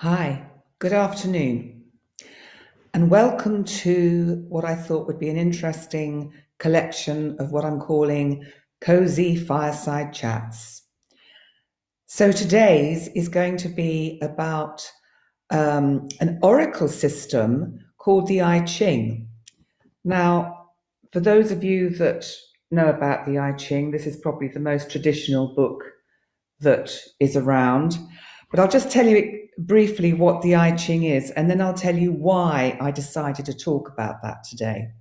Hi, good afternoon, and welcome to what I thought would be an interesting collection of what I'm calling cozy fireside chats. So today's is going to be about an oracle system called the CHING. Now, for those of you that know about the CHING, this is probably the most traditional book that is around. But I'll just tell you briefly what the I Ching is, and then I'll tell you why I decided to talk about that today.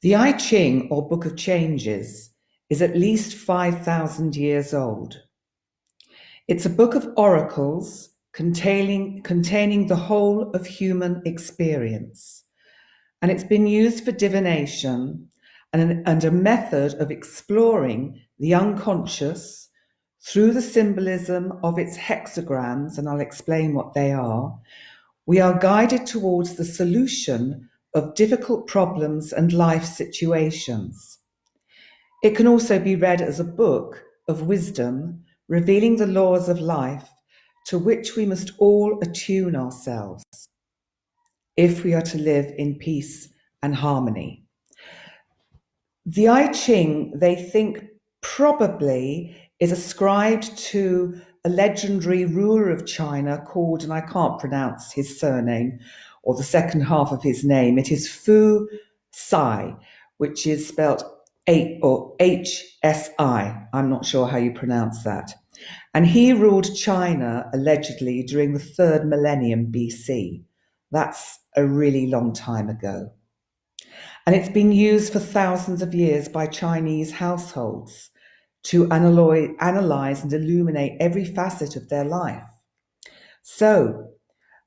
The I Ching, or Book of Changes, is at least 5,000 years old. It's a book of oracles containing the whole of human experience, and it's been used for divination and a method of exploring the unconscious through the symbolism of its hexagrams, and I'll explain what they are. We are guided towards the solution of difficult problems and life situations. It can also be read as a book of wisdom, revealing the laws of life to which we must all attune ourselves if we are to live in peace and harmony. The I Ching, they think, probably is ascribed to a legendary ruler of China called, and I can't pronounce his surname or the second half of his name, it is Fu Sai, which is spelt HSI. I'm not sure how you pronounce that. And he ruled China allegedly during the 3rd millennium BC. That's a really long time ago. And it's been used for thousands of years by Chinese households to analyze and illuminate every facet of their life. So,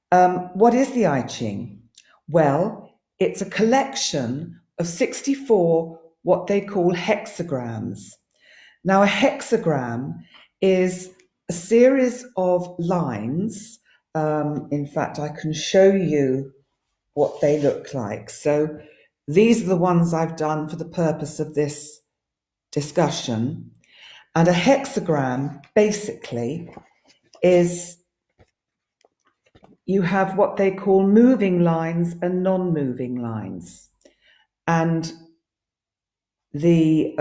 what is the I Ching? Well, it's a collection of 64 what they call hexagrams. Now, a hexagram is a series of lines. In fact, I can show you what they look like. So, these are the ones I've done for the purpose of this discussion. And a hexagram basically is you have what they call moving lines and non-moving lines. And the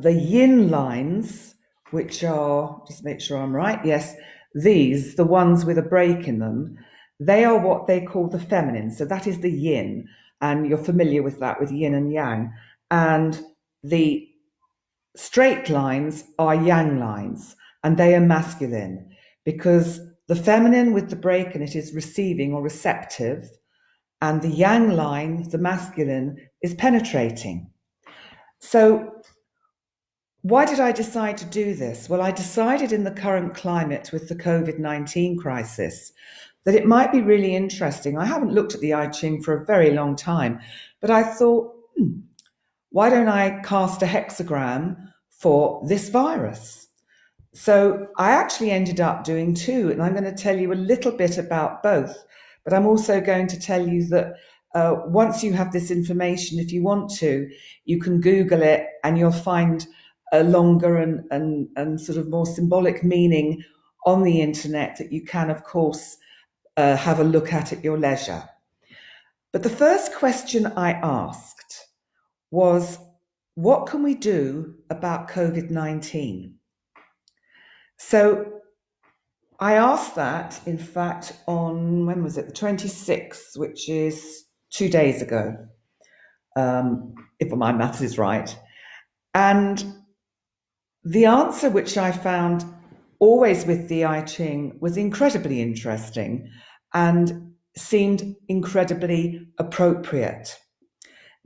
yin lines, which are, just make sure I'm right, yes, these, the ones with a break in them, they are what they call the feminine. So that is the yin, and you're familiar with that, with yin and yang. And the straight lines are yang lines, and they are masculine, because the feminine with the break in it is receiving or receptive, and the yang line, the masculine, is penetrating. So why did I decide to do this? Well, I decided in the current climate with the COVID-19 crisis that it might be really interesting. I haven't looked at the I Ching for a very long time, but I thought, why don't I cast a hexagram for this virus? So I actually ended up doing two, and I'm going to tell you a little bit about both. But I'm also going to tell you that once you have this information, if you want to, you can Google it and you'll find a longer and sort of more symbolic meaning on the internet that you can, of course, have a look at your leisure. But the first question I asked was, what can we do about COVID-19? So I asked that, in fact, on, when was it? The 26th, which is 2 days ago, if my maths is right. And the answer which I found always with the I Ching was incredibly interesting and seemed incredibly appropriate.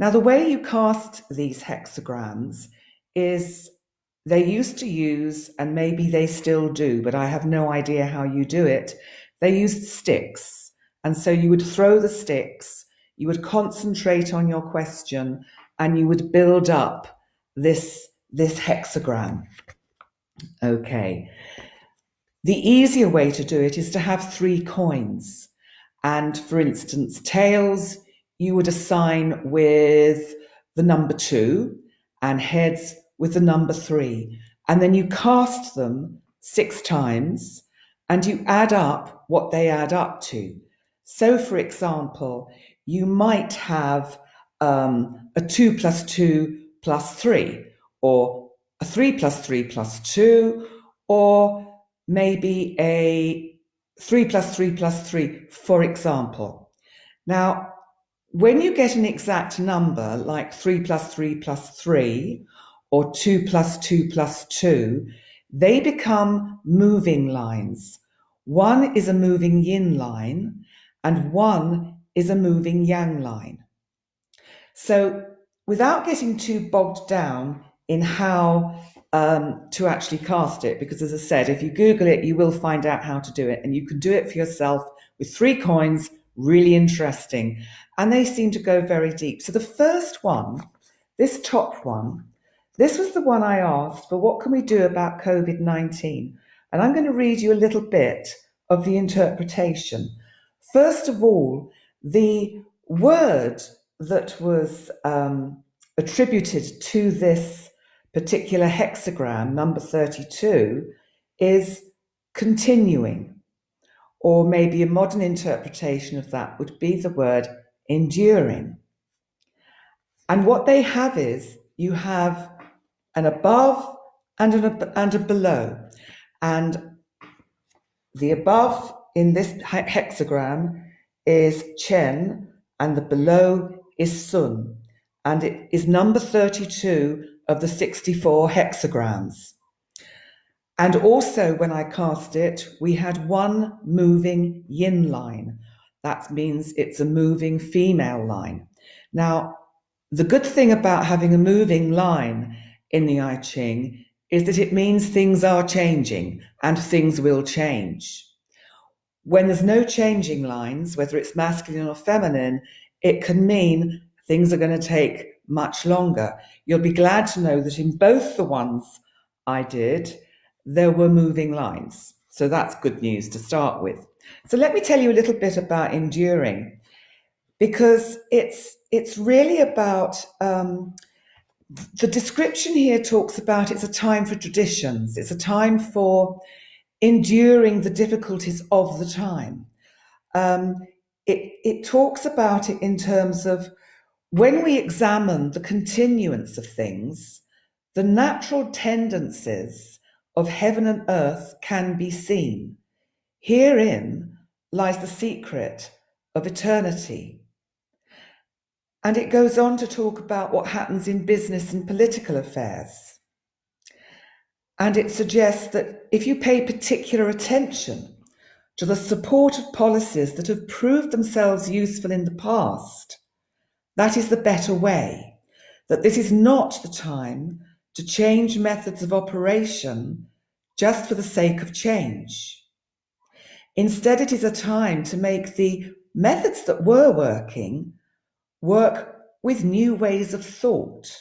Now, the way you cast these hexagrams is they used to use, and maybe they still do, but I have no idea how you do it, they used sticks. And so you would throw the sticks, you would concentrate on your question, and you would build up this hexagram. Okay. The easier way to do it is to have 3 coins. And for instance, tails, you would assign with the number 2, and heads with the number 3. And then you cast them 6 times, and you add up what they add up to. So, for example, you might have a 2 plus 2 plus 3, or a 3 plus 3 plus 2, or maybe a 3 plus 3 plus 3, for example. Now, when you get an exact number like 3 plus 3 plus 3, or 2 plus 2 plus 2, they become moving lines. One is a moving yin line, and one is a moving yang line. So, without getting too bogged down in how to actually cast it, because as I said, if you Google it, you will find out how to do it, and you can do it for yourself with 3 coins, really interesting. And they seem to go very deep. So the first one, this top one, this was the one I asked for, what can we do about COVID-19? And I'm going to read you a little bit of the interpretation. First of all, the word that was attributed to this particular hexagram, number 32, is continuing. Or maybe a modern interpretation of that would be the word enduring. And what they have is, you have an above and a below. And the above in this hexagram is Chen, and the below is Sun. And it is number 32 of the 64 hexagrams. And also, when I cast it, we had one moving yin line. That means it's a moving female line. Now, the good thing about having a moving line in the I Ching is that it means things are changing and things will change. When there's no changing lines, whether it's masculine or feminine, it can mean things are going to take much longer. You'll be glad to know that in both the ones I did, there were moving lines. So that's good news to start with. So let me tell you a little bit about enduring, because it's really about, the description here talks about it's a time for traditions. It's a time for enduring the difficulties of the time. It talks about it in terms of when we examine the continuance of things, the natural tendencies of heaven and earth can be seen. Herein lies the secret of eternity. And it goes on to talk about what happens in business and political affairs. And it suggests that if you pay particular attention to the support of policies that have proved themselves useful in the past, that is the better way, that this is not the time to change methods of operation just for the sake of change. Instead, it is a time to make the methods that were working work with new ways of thought,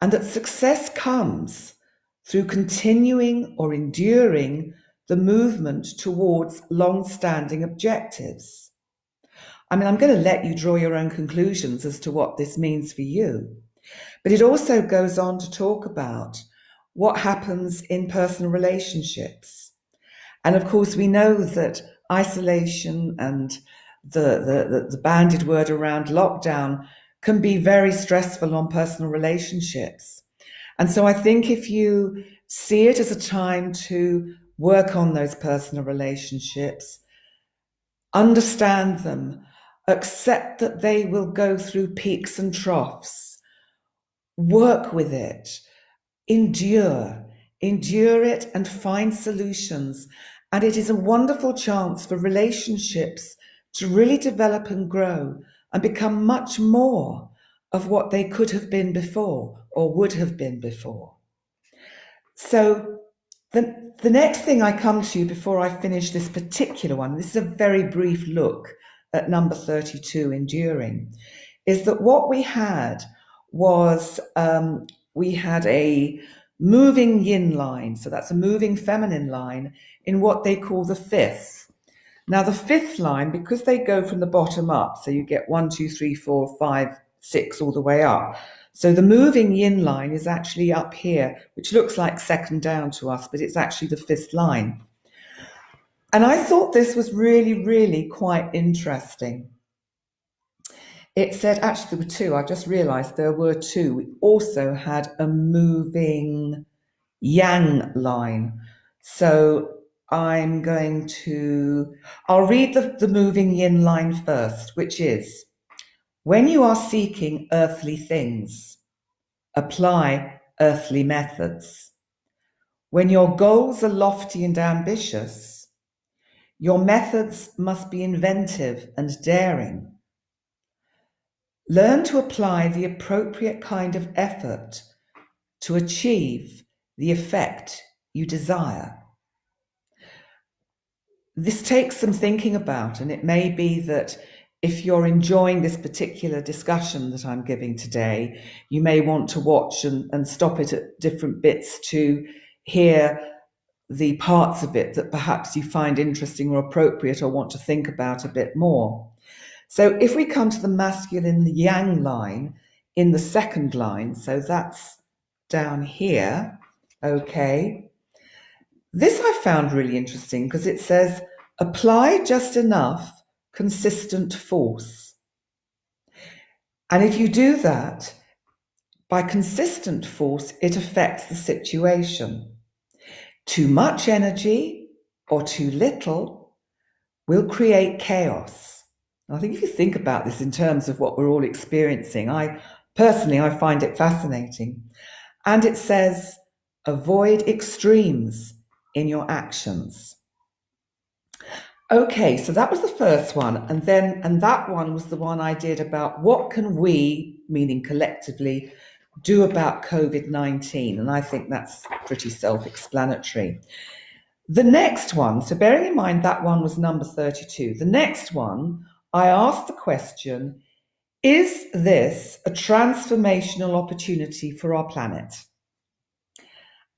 and that success comes through continuing or enduring the movement towards long-standing objectives. I mean, I'm going to let you draw your own conclusions as to what this means for you. But it also goes on to talk about what happens in personal relationships. And of course, we know that isolation and the bandied word around lockdown can be very stressful on personal relationships. And so I think if you see it as a time to work on those personal relationships, understand them, accept that they will go through peaks and troughs, work with it, endure it and find solutions. And it is a wonderful chance for relationships to really develop and grow and become much more of what they could have been before or would have been before. So the next thing I come to before I finish this particular one, this is a very brief look at number 32, enduring, is that what we had was, we had a moving yin line, so that's a moving feminine line in what they call the fifth. Now the fifth line, because they go from the bottom up, so you get 1, 2, 3, 4, 5, 6 all the way up. So the moving yin line is actually up here, which looks like second down to us, but it's actually the fifth line. And I thought this was really, really quite interesting. It said, actually, there were two. I just realized there were two. We also had a moving yang line. So I'll read the moving yin line first, which is, when you are seeking earthly things, apply earthly methods. When your goals are lofty and ambitious, your methods must be inventive and daring. Learn to apply the appropriate kind of effort to achieve the effect you desire. This takes some thinking about, and it may be that if you're enjoying this particular discussion that I'm giving today, you may want to watch and stop it at different bits to hear the parts of it that perhaps you find interesting or appropriate or want to think about a bit more. So if we come to the masculine yang line in the second line, so that's down here, okay. This I found really interesting because it says, apply just enough consistent force. And if you do that, by consistent force, it affects the situation. Too much energy or too little will create chaos. I think if you think about this in terms of what we're all experiencing, I find it fascinating. And it says, avoid extremes in your actions. Okay, so that was the first one. And that one was the one I did about what can we, meaning collectively, do about COVID-19? And I think that's pretty self-explanatory. The next one, so bearing in mind that one was number 32, the next one, I asked the question, is this a transformational opportunity for our planet?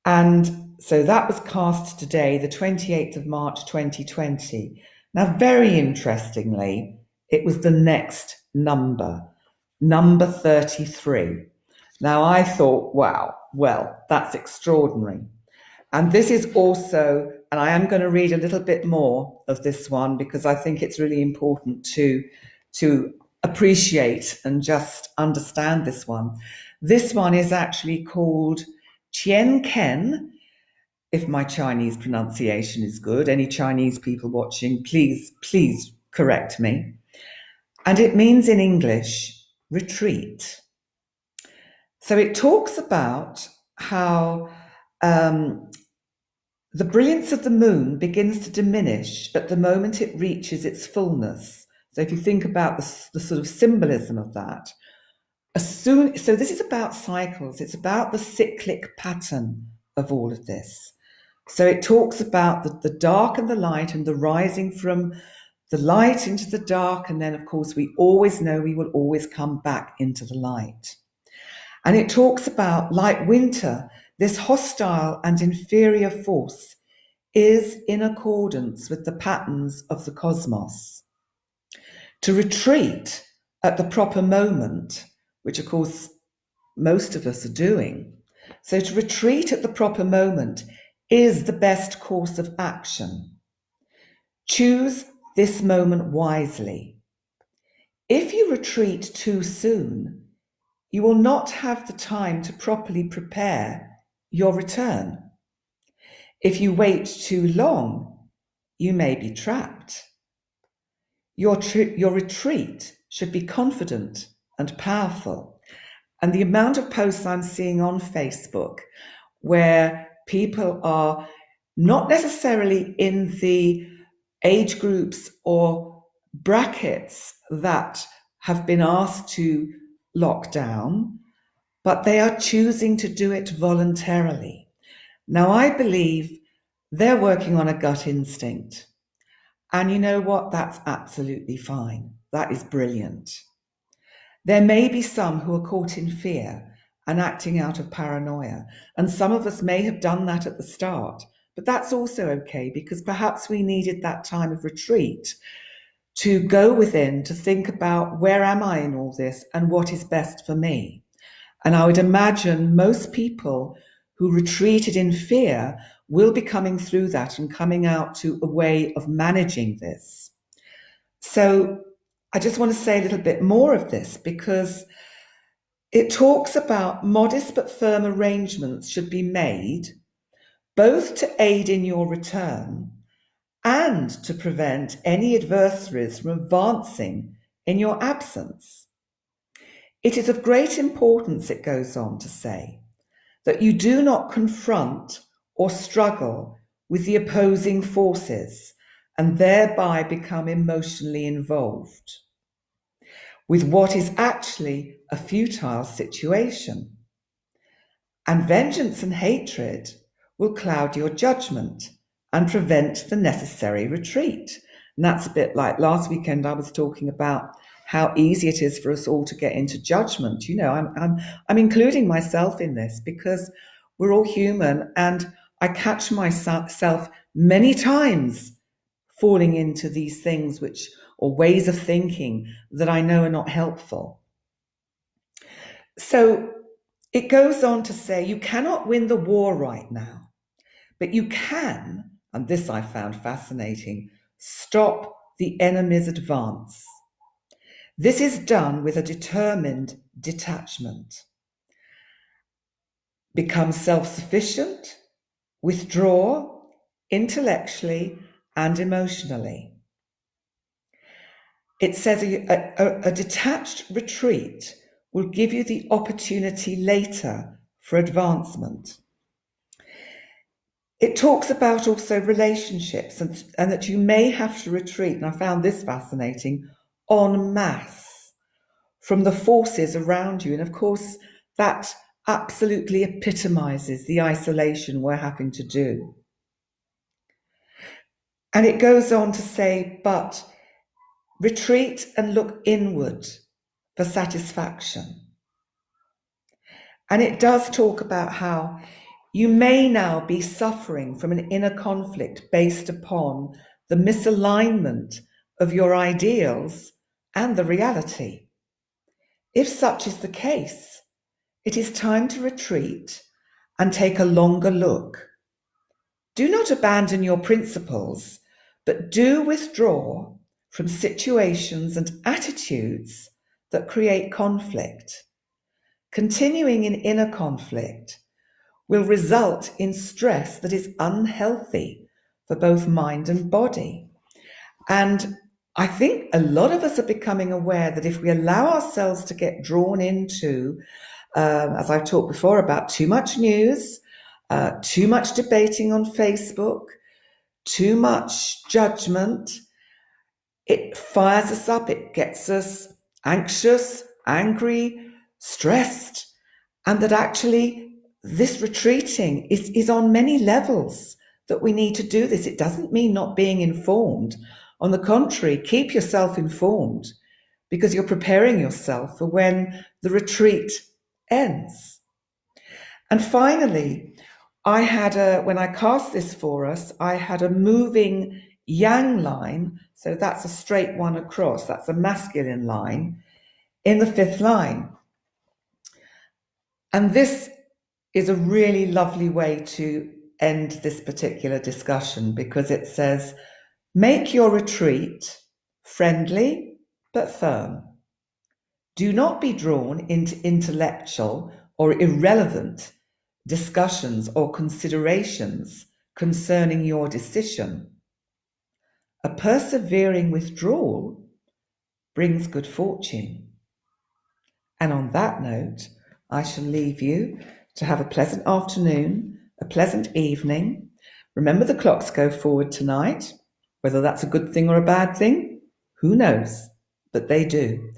And so that was cast today, the 28th of March, 2020. Now, very interestingly, it was the next number 33. Now, I thought, wow, well, that's extraordinary. And this is also, and I am going to read a little bit more of this one because I think it's really important to appreciate and just understand this one. This one is actually called CHING. If my Chinese pronunciation is good, any Chinese people watching, please correct me. And it means in English, retreat. So it talks about how the brilliance of the moon begins to diminish at the moment it reaches its fullness. So if you think about the sort of symbolism of that, so this is about cycles. It's about the cyclic pattern of all of this. So it talks about the dark and the light and the rising from the light into the dark. And then, of course, we always know we will always come back into the light. And it talks about, like winter, this hostile and inferior force is in accordance with the patterns of the cosmos. To retreat at the proper moment, which of course most of us are doing. So to retreat at the proper moment is the best course of action. Choose this moment wisely. If you retreat too soon, you will not have the time to properly prepare your return. If you wait too long, you may be trapped. Your retreat should be confident and powerful. And the amount of posts I'm seeing on Facebook where people are not necessarily in the age groups or brackets that have been asked to lock down, but they are choosing to do it voluntarily. Now, I believe they're working on a gut instinct. And you know what? That's absolutely fine. That is brilliant. There may be some who are caught in fear and acting out of paranoia. And some of us may have done that at the start, but that's also okay because perhaps we needed that time of retreat to go within, to think about where am I in all this and what is best for me. And I would imagine most people who retreated in fear will be coming through that and coming out to a way of managing this. So I just want to say a little bit more of this, because it talks about modest but firm arrangements should be made, both to aid in your return and to prevent any adversaries from advancing in your absence. It is of great importance, it goes on to say, that you do not confront or struggle with the opposing forces and thereby become emotionally involved with what is actually a futile situation. And vengeance and hatred will cloud your judgment and prevent the necessary retreat. And that's a bit like last weekend I was talking about how easy it is for us all to get into judgment. You know, I'm including myself in this because we're all human, and I catch myself many times falling into these things or ways of thinking that I know are not helpful. So it goes on to say, you cannot win the war right now, but you can, and this I found fascinating, stop the enemy's advance. This is done with a determined detachment. Become self-sufficient, withdraw intellectually and emotionally. It says a detached retreat will give you the opportunity later for advancement. It talks about also relationships and that you may have to retreat, and I found this fascinating, en masse from the forces around you. And of course, that absolutely epitomizes the isolation we're having to do. And it goes on to say, but retreat and look inward for satisfaction. And it does talk about how you may now be suffering from an inner conflict based upon the misalignment of your ideals and the reality. If such is the case, it is time to retreat and take a longer look. Do not abandon your principles, but do withdraw from situations and attitudes that create conflict. Continuing in inner conflict will result in stress that is unhealthy for both mind and body. And I think a lot of us are becoming aware that if we allow ourselves to get drawn into, as I've talked before, about too much news, too much debating on Facebook, too much judgment, it fires us up, it gets us anxious, angry, stressed, and that actually this retreating is on many levels that we need to do this. It doesn't mean not being informed. On the contrary, keep yourself informed because you're preparing yourself for when the retreat ends. And finally, when I cast this for us, I had a moving yang line. So that's a straight one across. That's a masculine line in the fifth line. And this is a really lovely way to end this particular discussion because it says, make your retreat friendly but firm. Do not be drawn into intellectual or irrelevant discussions or considerations concerning your decision. A persevering withdrawal brings good fortune. And on that note, I shall leave you to have a pleasant afternoon, a pleasant evening. Remember, the clocks go forward tonight. Whether that's a good thing or a bad thing, who knows? But they do.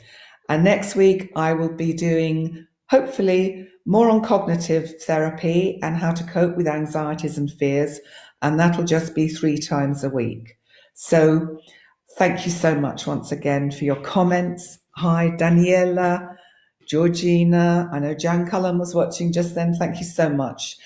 And next week, I will be doing, hopefully, more on cognitive therapy and how to cope with anxieties and fears. And that'll just be 3 times a week. So thank you so much once again for your comments. Hi, Daniela, Georgina. I know Jan Cullen was watching just then. Thank you so much.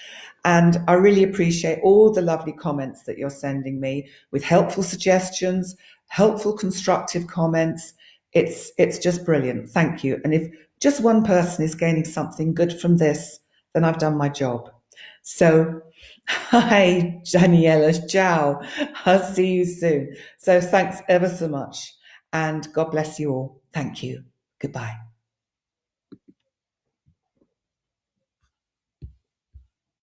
And I really appreciate all the lovely comments that you're sending me with helpful suggestions, helpful constructive comments. It's just brilliant. Thank you. And if just one person is gaining something good from this, then I've done my job. So, hi, Daniela. Ciao. I'll see you soon. So, thanks ever so much. And God bless you all. Thank you. Goodbye.